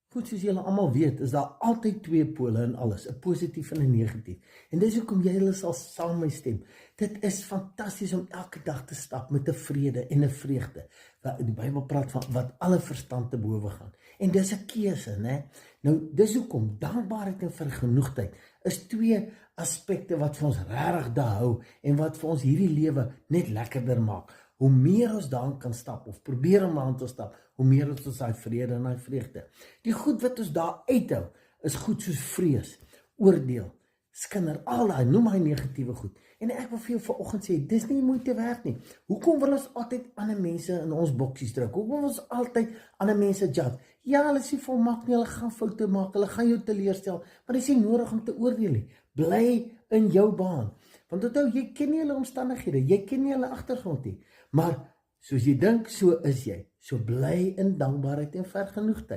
Goed, soos julle almal weet, is daar altyd twee pole in alles, 'n positief en 'n negatief. En dis hoekom jy hulle sal saam mee stem. Dit is fantasties om elke dag te stap met 'n vrede en 'n vreugde. Die Bybel praat van wat alle verstand te bowe gaan. En dis 'n keuse, né? Nou, dis hoekom dankbaarheid en vergenoegdheid is twee aspekte wat vir ons regtig daar hou en wat vir ons hierdie lewe net lekkerder maak. Hoe meer ons daarin kan stap of probeer om aan te stap, hoe meer ons daai vrede en daai vreugde. Die goed wat ons daar uithou, is goed soos vrees, oordeel, skinder, al daai, noem hy negatiewe goed. En ek wil vir jou vanoggend sê, dis nie moeite werd nie. Hoekom wil ons altyd ander mense in ons boksies druk? Hoekom wil ons altyd ander mense judge? Ja, hulle is nie volmaak nie, hulle gaan foute maak, hulle gaan jou teleurstel, maar dis nie nodig om te oordeel nie. Bly in jou baan. Want onthou, jy ken nie hulle omstandighede, jy ken nie hulle agtergrond nie. Maar soos jy dink, so is jy. So bly in dankbaarheid en vergenoegdheid.